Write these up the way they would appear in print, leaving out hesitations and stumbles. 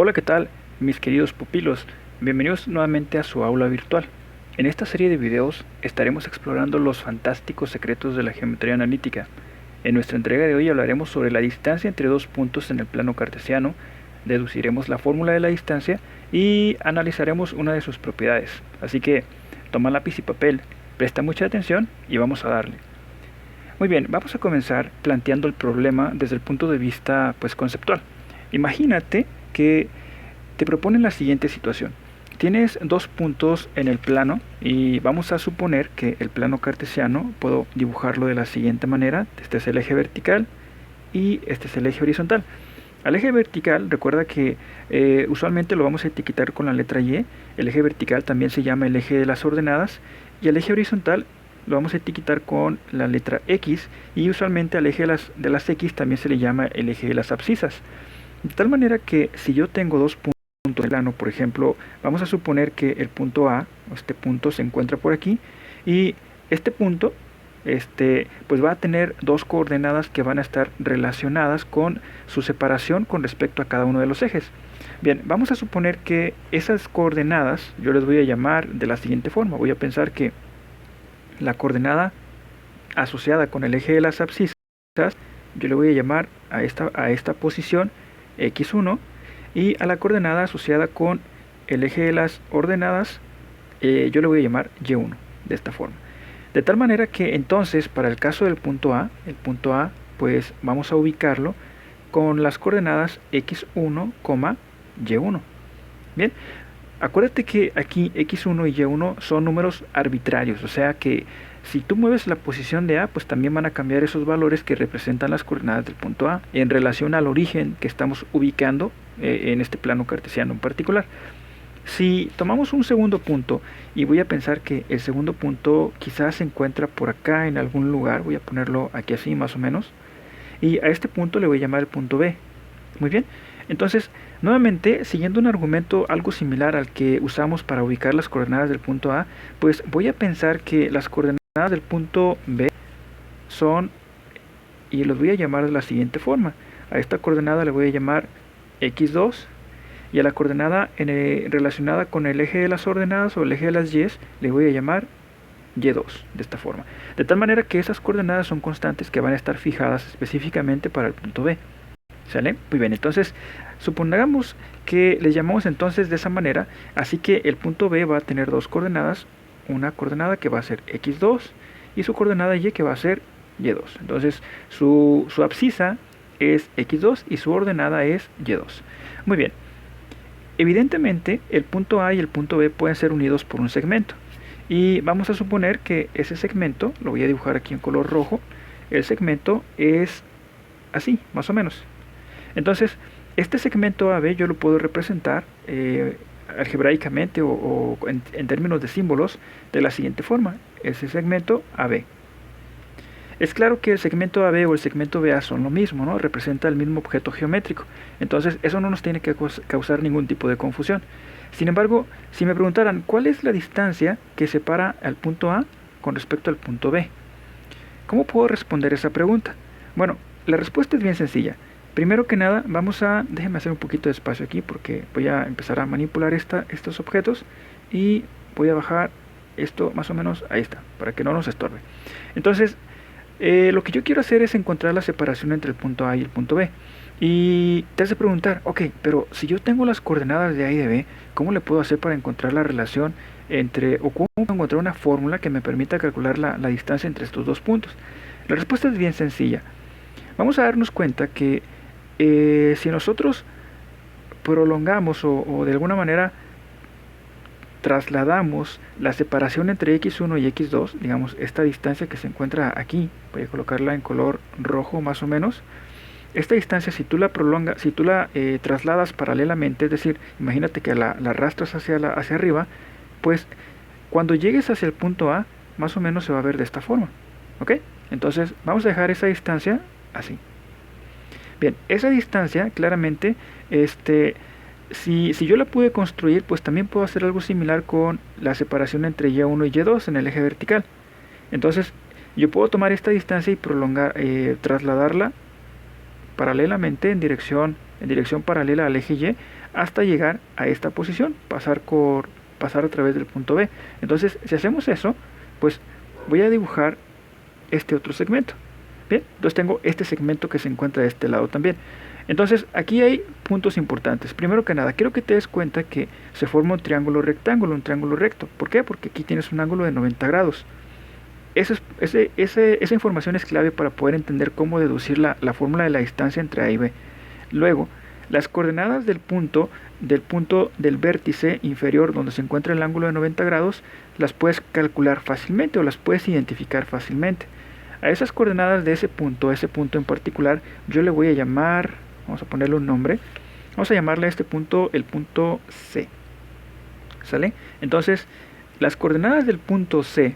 Hola, ¿qué tal, mis queridos pupilos? Bienvenidos nuevamente a su aula virtual. En esta serie de videos estaremos explorando los fantásticos secretos de la geometría analítica. En nuestra entrega de hoy hablaremos sobre la distancia entre dos puntos en el plano cartesiano, deduciremos la fórmula de la distancia y analizaremos una de sus propiedades. Así que toma lápiz y papel, presta mucha atención y vamos a darle. Muy bien, vamos a comenzar planteando el problema desde el punto de vista conceptual. Imagínate que te proponen la siguiente situación. Tienes dos puntos en el plano y vamos a suponer que el plano cartesiano puedo dibujarlo de la siguiente manera. Este es el eje vertical y este es el eje horizontal. Al eje vertical, recuerda que usualmente lo vamos a etiquetar con la letra Y. El eje vertical también se llama el eje de las ordenadas y el eje horizontal lo vamos a etiquetar con la letra X, y usualmente al eje de las X también se le llama el eje de las abscisas. De tal manera que si yo tengo dos puntos en el plano, por ejemplo, vamos a suponer que el punto A, este punto se encuentra por aquí, y este punto pues va a tener dos coordenadas que van a estar relacionadas con su separación con respecto a cada uno de los ejes. Bien, vamos a suponer que esas coordenadas yo les voy a llamar de la siguiente forma. Voy a pensar que la coordenada asociada con el eje de las abscisas, yo le voy a llamar a esta posición x1, y a la coordenada asociada con el eje de las ordenadas yo le voy a llamar y1, de esta forma. De tal manera que entonces para el caso del punto A, pues vamos a ubicarlo con las coordenadas x1, y1. Bien, acuérdate que aquí x1 y y1 son números arbitrarios, o sea que si tú mueves la posición de A, pues también van a cambiar esos valores que representan las coordenadas del punto A en relación al origen que estamos ubicando en este plano cartesiano en particular. Si tomamos un segundo punto y voy a pensar que el segundo punto quizás se encuentra por acá en algún lugar, voy a ponerlo aquí así más o menos, y a este punto le voy a llamar el punto B. Muy bien, entonces nuevamente siguiendo un argumento algo similar al que usamos para ubicar las coordenadas del punto A, pues voy a pensar que las coordenadas del punto B son, y los voy a llamar de la siguiente forma. A esta coordenada le voy a llamar x2, y a la coordenada relacionada con el eje de las ordenadas o el eje de las y le voy a llamar y2, de esta forma. De tal manera que esas coordenadas son constantes que van a estar fijadas específicamente para el punto B. ¿Sale? Muy bien, entonces supongamos que le llamamos entonces de esa manera, así que el punto B va a tener dos coordenadas, una coordenada que va a ser x2 y su coordenada y que va a ser y2. Entonces su abscisa es x2 y su ordenada es y2. Muy bien, evidentemente el punto A y el punto B pueden ser unidos por un segmento, y vamos a suponer que ese segmento, lo voy a dibujar aquí en color rojo, el segmento es así, más o menos. Entonces, este segmento AB yo lo puedo representar algebraicamente o en términos de símbolos de la siguiente forma. Ese segmento AB. Es claro que el segmento AB o el segmento BA son lo mismo, ¿no? Representa el mismo objeto geométrico. Entonces, eso no nos tiene que causar ningún tipo de confusión. Sin embargo, si me preguntaran cuál es la distancia que separa al punto A con respecto al punto B, ¿cómo puedo responder esa pregunta? Bueno, la respuesta es bien sencilla. Primero que nada, déjenme hacer un poquito de espacio aquí porque voy a empezar a manipular estos objetos, y voy a bajar esto más o menos, ahí está, para que no nos estorbe. Entonces, lo que yo quiero hacer es encontrar la separación entre el punto A y el punto B. Y te has de preguntar, ok, pero si yo tengo las coordenadas de A y de B, ¿cómo le puedo hacer para encontrar la relación o cómo puedo encontrar una fórmula que me permita calcular la distancia entre estos dos puntos? La respuesta es bien sencilla. Vamos a darnos cuenta que si nosotros prolongamos o de alguna manera trasladamos la separación entre x1 y x2, digamos esta distancia que se encuentra aquí, voy a colocarla en color rojo más o menos, esta distancia si tú la trasladas paralelamente, es decir, imagínate que la arrastras hacia arriba, pues cuando llegues hacia el punto A, más o menos se va a ver de esta forma, ¿ok? Entonces vamos a dejar esa distancia así. Bien, esa distancia claramente, si yo la pude construir, pues también puedo hacer algo similar con la separación entre y1 y y2 en el eje vertical. Entonces, yo puedo tomar esta distancia y trasladarla paralelamente en dirección paralela al eje Y hasta llegar a esta posición, pasar a través del punto B. Entonces, si hacemos eso, pues voy a dibujar este otro segmento. Bien, entonces tengo este segmento que se encuentra de este lado también. Entonces, aquí hay puntos importantes. Primero que nada, quiero que te des cuenta que se forma un triángulo rectángulo, un triángulo recto. ¿Por qué? Porque aquí tienes un ángulo de 90 grados. Esa información es clave para poder entender cómo deducir la fórmula de la distancia entre A y B. Luego, las coordenadas del punto del vértice inferior donde se encuentra el ángulo de 90 grados las puedes calcular fácilmente o las puedes identificar fácilmente. A esas coordenadas de ese punto en particular, yo le voy a llamar, vamos a ponerle un nombre, vamos a llamarle a este punto el punto C. ¿Sale? Entonces, las coordenadas del punto C,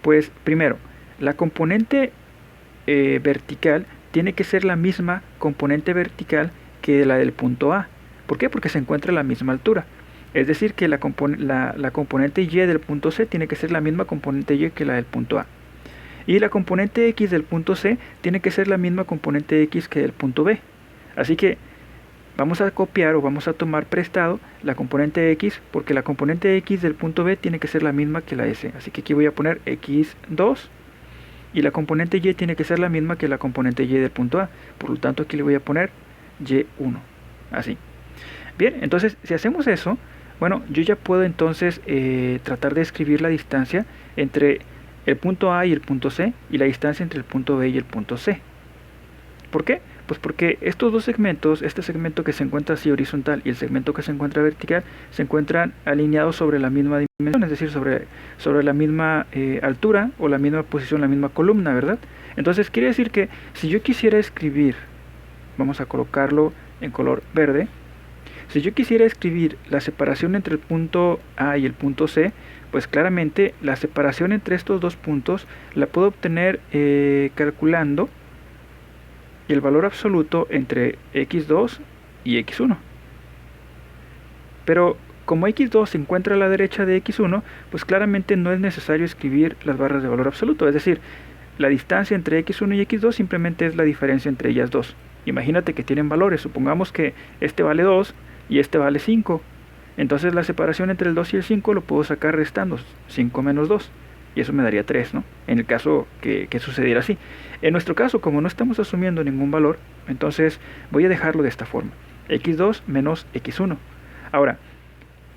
pues primero, la componente vertical tiene que ser la misma componente vertical que la del punto A. ¿Por qué? Porque se encuentra a la misma altura. Es decir, que la componente Y del punto C tiene que ser la misma componente Y que la del punto A. Y la componente X del punto C tiene que ser la misma componente X que del punto B. Así que vamos a copiar o vamos a tomar prestado la componente X, porque la componente X del punto B tiene que ser la misma que la S. Así que aquí voy a poner X2 y la componente Y tiene que ser la misma que la componente Y del punto A. Por lo tanto, aquí le voy a poner Y1. Así. Bien, entonces si hacemos eso, bueno, yo ya puedo entonces tratar de escribir la distancia entre el punto A y el punto C y la distancia entre el punto B y el punto C. ¿Por qué? Pues porque estos dos segmentos, este segmento que se encuentra así horizontal y el segmento que se encuentra vertical, se encuentran alineados sobre la misma dimensión, es decir, sobre la misma altura o la misma posición, la misma columna, ¿verdad? Entonces quiere decir que si yo quisiera escribir, vamos a colocarlo en color verde, si yo quisiera escribir la separación entre el punto A y el punto C, pues claramente la separación entre estos dos puntos la puedo obtener calculando el valor absoluto entre x2 y x1. Pero como x2 se encuentra a la derecha de x1, pues claramente no es necesario escribir las barras de valor absoluto. Es decir, la distancia entre x1 y x2 simplemente es la diferencia entre ellas dos. Imagínate que tienen valores. Supongamos que este vale 2 y este vale 5. Entonces la separación entre el 2 y el 5 lo puedo sacar restando 5 menos 2. Y eso me daría 3, ¿no? En el caso que sucediera así. En nuestro caso, como no estamos asumiendo ningún valor, entonces voy a dejarlo de esta forma. x2 menos x1. Ahora,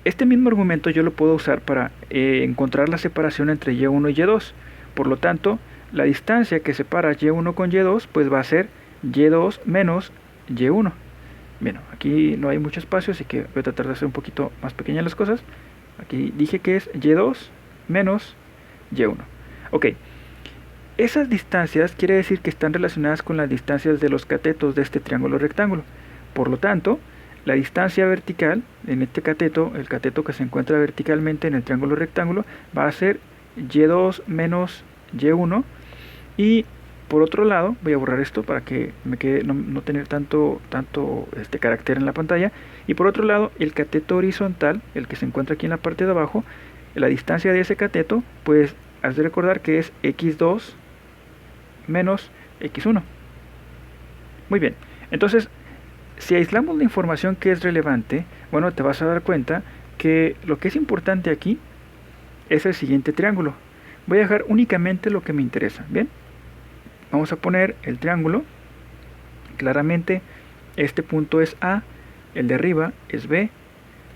este mismo argumento yo lo puedo usar para encontrar la separación entre y1 y y2. Por lo tanto, la distancia que separa y1 con y2 pues va a ser y2 menos y1. Bueno, aquí no hay mucho espacio, así que voy a tratar de hacer un poquito más pequeñas las cosas. Aquí dije que es y2 menos y1. Ok, esas distancias quiere decir que están relacionadas con las distancias de los catetos de este triángulo rectángulo. Por lo tanto, la distancia vertical en este cateto, el cateto que se encuentra verticalmente en el triángulo rectángulo, va a ser y2 menos y1. Y por otro lado, voy a borrar esto para que me quede no tener tanto carácter en la pantalla. Y por otro lado, el cateto horizontal, el que se encuentra aquí en la parte de abajo, la distancia de ese cateto, pues has de recordar que es x2 menos x1. Muy bien, entonces si aislamos la información que es relevante, bueno, te vas a dar cuenta que lo que es importante aquí es el siguiente triángulo. Voy a dejar únicamente lo que me interesa. Bien, vamos a poner el triángulo. Claramente este punto es A, el de arriba es B,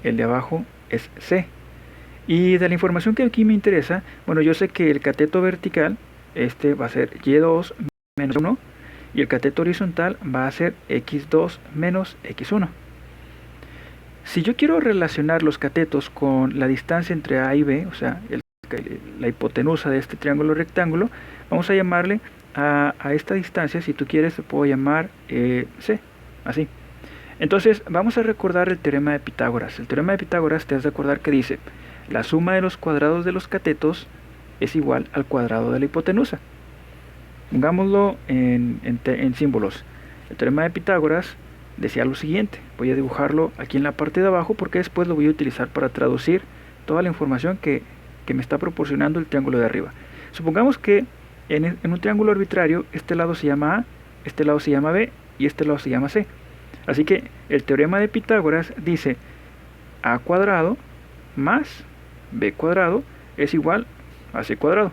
el de abajo es C. Y de la información que aquí me interesa, bueno, yo sé que el cateto vertical, este va a ser y2 menos 1, y el cateto horizontal va a ser x2 menos x1. Si yo quiero relacionar los catetos con la distancia entre A y B, o sea, la hipotenusa de este triángulo rectángulo, vamos a llamarle a esta distancia, si tú quieres, le puedo llamar C, así. Entonces, vamos a recordar el teorema de Pitágoras. El teorema de Pitágoras te has de acordar que dice: la suma de los cuadrados de los catetos es igual al cuadrado de la hipotenusa. Pongámoslo en símbolos. El teorema de Pitágoras decía lo siguiente. Voy a dibujarlo aquí en la parte de abajo porque después lo voy a utilizar para traducir toda la información que me está proporcionando el triángulo de arriba. Supongamos que en un triángulo arbitrario este lado se llama A, este lado se llama B y este lado se llama C. Así que el teorema de Pitágoras dice a cuadrado más b cuadrado es igual a c cuadrado.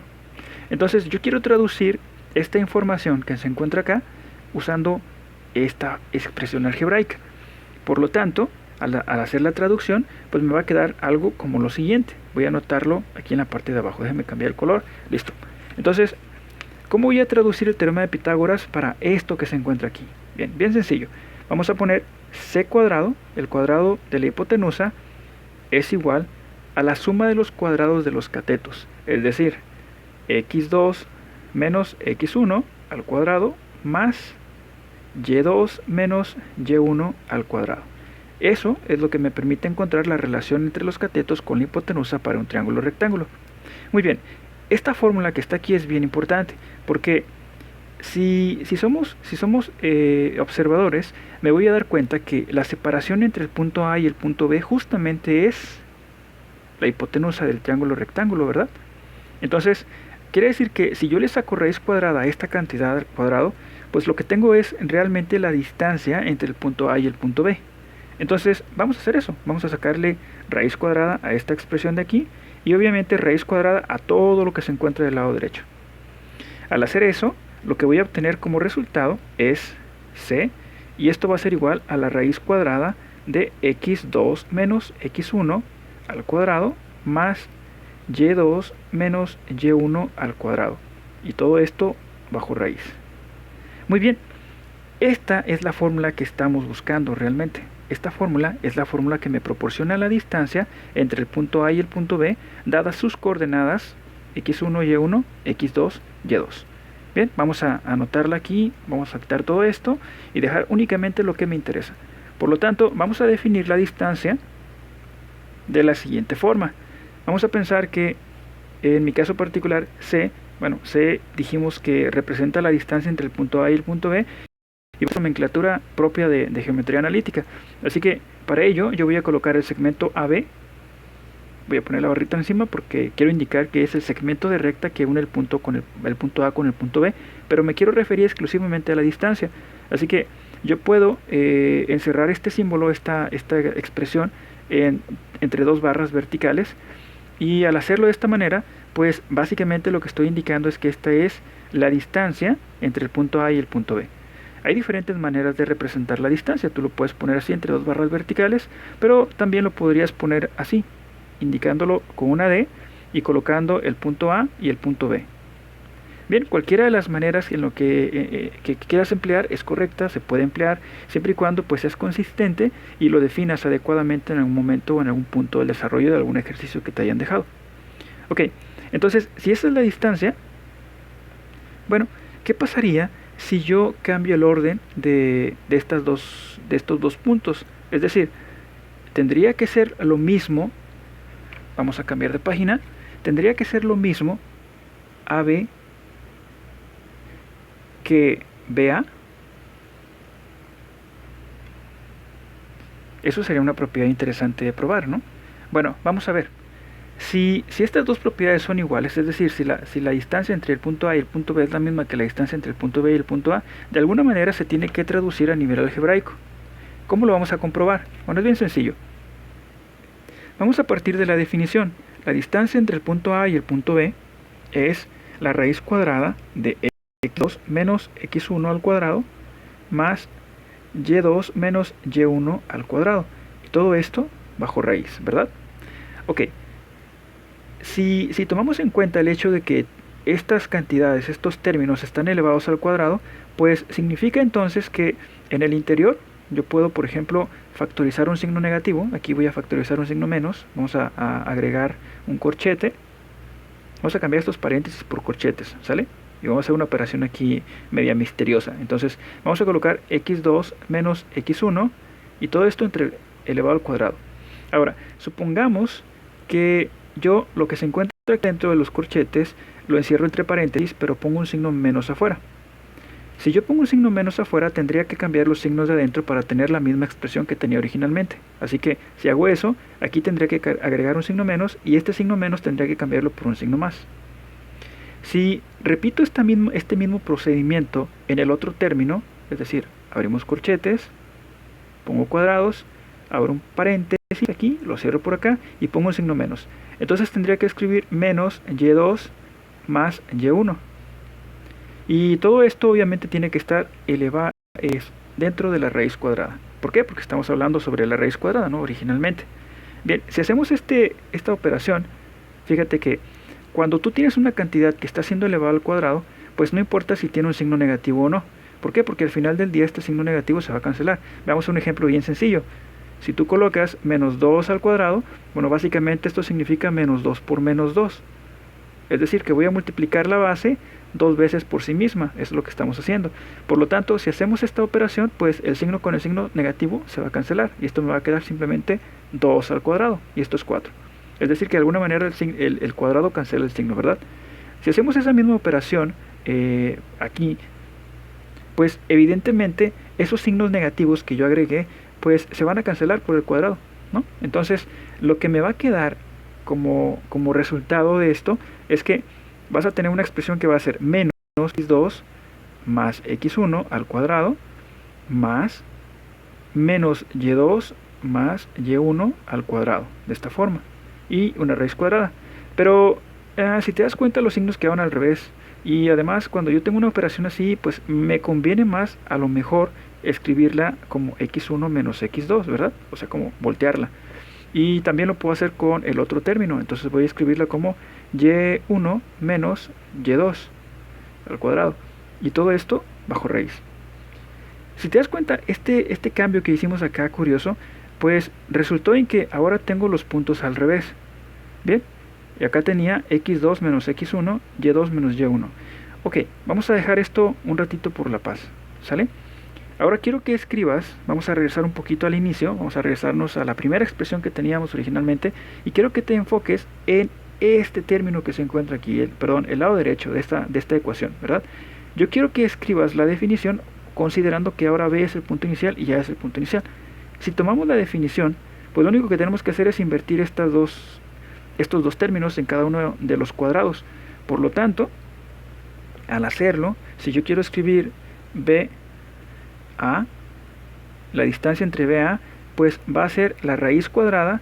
Entonces yo quiero traducir esta información que se encuentra acá usando esta expresión algebraica. Por lo tanto, al hacer la traducción, pues me va a quedar algo como lo siguiente. Voy a anotarlo aquí en la parte de abajo. Déjenme cambiar el color. Listo. Entonces, ¿cómo voy a traducir el teorema de Pitágoras para esto que se encuentra aquí? Bien, bien sencillo. Vamos a poner c cuadrado, el cuadrado de la hipotenusa, es igual a la suma de los cuadrados de los catetos. Es decir, x2 menos x1 al cuadrado más y2 menos y1 al cuadrado. Eso es lo que me permite encontrar la relación entre los catetos con la hipotenusa para un triángulo rectángulo. Muy bien, esta fórmula que está aquí es bien importante porque si somos observadores, me voy a dar cuenta que la separación entre el punto A y el punto B justamente es la hipotenusa del triángulo rectángulo, ¿verdad? Entonces, quiere decir que si yo le saco raíz cuadrada a esta cantidad al cuadrado, pues lo que tengo es realmente la distancia entre el punto A y el punto B. Entonces vamos a hacer eso, vamos a sacarle raíz cuadrada a esta expresión de aquí y obviamente raíz cuadrada a todo lo que se encuentra del lado derecho. Al hacer eso, lo que voy a obtener como resultado es c, y esto va a ser igual a la raíz cuadrada de x2 menos x1 al cuadrado más y2 menos y1 al cuadrado, y todo esto bajo raíz. Muy bien, esta es la fórmula que estamos buscando realmente. Esta fórmula es la fórmula que me proporciona la distancia entre el punto A y el punto B, dadas sus coordenadas x1, y1, x2, y2. Bien, vamos a anotarla aquí, vamos a quitar todo esto y dejar únicamente lo que me interesa. Por lo tanto, vamos a definir la distancia de la siguiente forma. Vamos a pensar que en mi caso particular c dijimos que representa la distancia entre el punto A y el punto B, y una nomenclatura propia de geometría analítica. Así que para ello yo voy a colocar el segmento AB, voy a poner la barrita encima porque quiero indicar que es el segmento de recta que une el punto A con el punto B, pero me quiero referir exclusivamente a la distancia. Así que yo puedo encerrar este símbolo, esta expresión entre dos barras verticales, y al hacerlo de esta manera, pues básicamente lo que estoy indicando es que esta es la distancia entre el punto A y el punto B. Hay diferentes maneras de representar la distancia. Tú lo puedes poner así entre dos barras verticales, pero también lo podrías poner así, indicándolo con una D y colocando el punto A y el punto B. Bien, cualquiera de las maneras en lo que quieras emplear es correcta, se puede emplear siempre y cuando pues seas consistente y lo definas adecuadamente en algún momento o en algún punto del desarrollo de algún ejercicio que te hayan dejado. Ok, entonces si esa es la distancia, bueno, ¿qué pasaría si yo cambio el orden de estos dos puntos? Es decir, tendría que ser lo mismo, vamos a cambiar de página, tendría que ser lo mismo AB que BA. Eso sería una propiedad interesante de probar, ¿no? Bueno, vamos a ver. Si estas dos propiedades son iguales, es decir, si la distancia entre el punto A y el punto B es la misma que la distancia entre el punto B y el punto A, de alguna manera se tiene que traducir a nivel algebraico. ¿Cómo lo vamos a comprobar? Bueno, es bien sencillo. Vamos a partir de la definición. La distancia entre el punto A y el punto B es la raíz cuadrada de x2 menos x1 al cuadrado más y2 menos y1 al cuadrado. Y todo esto bajo raíz, ¿verdad? Ok. Si tomamos en cuenta el hecho de que estas cantidades, estos términos están elevados al cuadrado, pues significa entonces que en el interior yo puedo, por ejemplo, factorizar un signo negativo. Aquí voy a factorizar un signo menos. Vamos a agregar un corchete. Vamos a cambiar estos paréntesis por corchetes, ¿sale? Y vamos a hacer una operación aquí media misteriosa. Entonces vamos a colocar x2 menos x1 y todo esto entre elevado al cuadrado. Ahora, supongamos que yo lo que se encuentra dentro de los corchetes lo encierro entre paréntesis, pero pongo un signo menos afuera. Si yo pongo un signo menos afuera, tendría que cambiar los signos de adentro para tener la misma expresión que tenía originalmente. Así que si hago eso, aquí tendría que agregar un signo menos y este signo menos tendría que cambiarlo por un signo más. Si repito este mismo procedimiento en el otro término, es decir, abrimos corchetes, pongo cuadrados, abro un paréntesis aquí, lo cierro por acá y pongo un signo menos. Entonces tendría que escribir menos y2 más y1. Y todo esto obviamente tiene que estar elevado dentro de la raíz cuadrada. ¿Por qué? Porque estamos hablando sobre la raíz cuadrada, ¿no? Originalmente. Bien, si hacemos esta operación, fíjate que cuando tú tienes una cantidad que está siendo elevada al cuadrado, pues no importa si tiene un signo negativo o no. ¿Por qué? Porque al final del día este signo negativo se va a cancelar. Veamos un ejemplo bien sencillo. Si tú colocas menos 2 al cuadrado, bueno, básicamente esto significa menos 2 por menos 2. Es decir, que voy a multiplicar la base 2 veces por sí misma. Eso es lo que estamos haciendo. Por lo tanto, si hacemos esta operación, pues el signo con el signo negativo se va a cancelar. Y esto me va a quedar simplemente 2 al cuadrado. Y esto es 4. Es decir, que de alguna manera el cuadrado cancela el signo, ¿verdad? Si hacemos esa misma operación aquí, pues evidentemente esos signos negativos que yo agregué, pues se van a cancelar por el cuadrado, ¿no? Entonces, lo que me va a quedar como resultado de esto es que vas a tener una expresión que va a ser menos x2 más x1 al cuadrado más menos y2 más y1 al cuadrado, de esta forma, y una raíz cuadrada. Pero si te das cuenta, los signos quedan al revés, y además cuando yo tengo una operación así, pues me conviene más a lo mejor escribirla como x1 menos x2, ¿verdad? O sea, como voltearla. Y también lo puedo hacer con el otro término, entonces voy a escribirla como y1 menos y2 al cuadrado, y todo esto bajo raíz. Si te das cuenta, este cambio que hicimos acá, curioso, pues resultó en que ahora tengo los puntos al revés. Bien, y acá tenía x2 menos x1, y2 menos y1. Ok, vamos a dejar esto un ratito por la paz, ¿sale? Ahora quiero que escribas, vamos a regresar un poquito al inicio, vamos a regresarnos a la primera expresión que teníamos originalmente, y quiero que te enfoques en este término que se encuentra aquí, el lado derecho de esta ecuación, ¿verdad? Yo quiero que escribas la definición considerando que ahora b es el punto inicial y a es el punto inicial. Si tomamos la definición, pues lo único que tenemos que hacer es invertir estos dos términos en cada uno de los cuadrados. Por lo tanto, al hacerlo, si yo quiero escribir b a, la distancia entre BA, pues va a ser la raíz cuadrada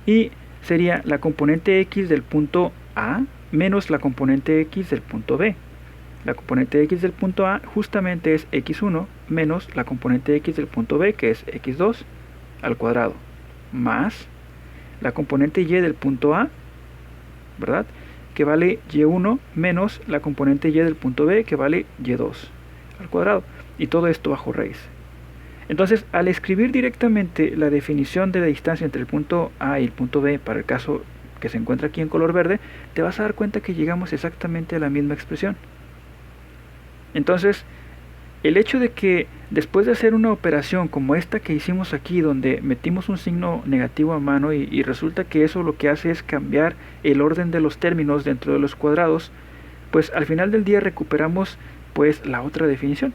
y sería la componente x del punto A menos la componente x del punto B. La componente x del punto A justamente es x1 menos la componente x del punto B, que es x2 al cuadrado, más la componente y del punto A, ¿verdad?, que vale y1 menos la componente y del punto B, que vale y2 al cuadrado, y todo esto bajo raíz. Entonces, al escribir directamente la definición de la distancia entre el punto A y el punto B, para el caso que se encuentra aquí en color verde, te vas a dar cuenta que llegamos exactamente a la misma expresión. Entonces, el hecho de que después de hacer una operación como esta que hicimos aquí, donde metimos un signo negativo a mano y resulta que eso lo que hace es cambiar el orden de los términos dentro de los cuadrados, pues al final del día recuperamos pues la otra definición.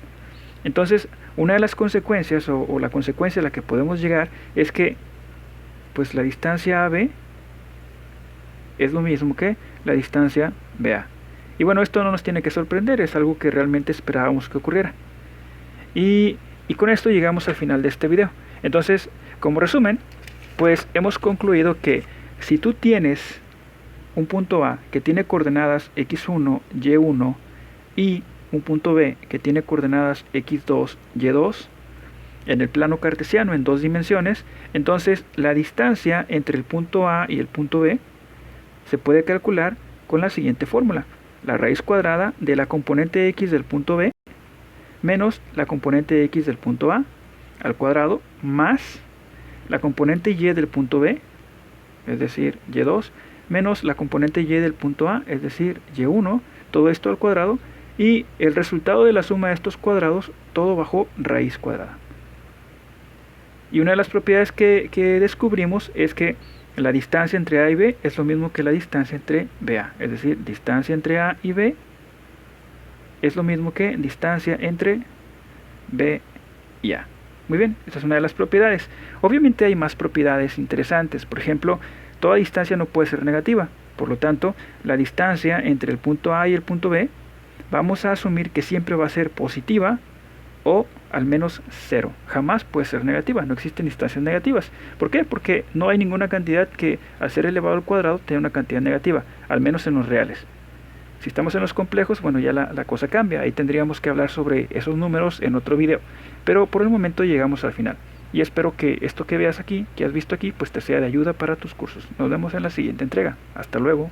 Entonces, una de las consecuencias o la consecuencia a la que podemos llegar es que pues la distancia AB es lo mismo que la distancia BA. Y bueno, esto no nos tiene que sorprender, es algo que realmente esperábamos que ocurriera. Y con esto llegamos al final de este video. Entonces, como resumen, pues hemos concluido que si tú tienes un punto A que tiene coordenadas x1, y1 y un punto B que tiene coordenadas x2, y2 en el plano cartesiano en 2 dimensiones, entonces la distancia entre el punto A y el punto B se puede calcular con la siguiente fórmula: la raíz cuadrada de la componente x del punto B menos la componente x del punto A al cuadrado más la componente y del punto B, es decir, y2, menos la componente y del punto A, es decir, y1, todo esto al cuadrado, y el resultado de la suma de estos cuadrados, todo bajo raíz cuadrada. Y una de las propiedades que descubrimos es que la distancia entre A y B es lo mismo que la distancia entre BA, es decir, distancia entre A y B es lo mismo que distancia entre B y A. Muy bien, esta es una de las propiedades. Obviamente hay más propiedades interesantes. Por ejemplo, toda distancia no puede ser negativa. Por lo tanto, la distancia entre el punto A y el punto B, vamos a asumir que siempre va a ser positiva o al menos 0. Jamás puede ser negativa, no existen instancias negativas. ¿Por qué? Porque no hay ninguna cantidad que al ser elevado al cuadrado tenga una cantidad negativa, al menos en los reales. Si estamos en los complejos, bueno, ya la cosa cambia. Ahí tendríamos que hablar sobre esos números en otro video. Pero por el momento llegamos al final. Y espero que esto que veas aquí, que has visto aquí, pues te sea de ayuda para tus cursos. Nos vemos en la siguiente entrega. Hasta luego.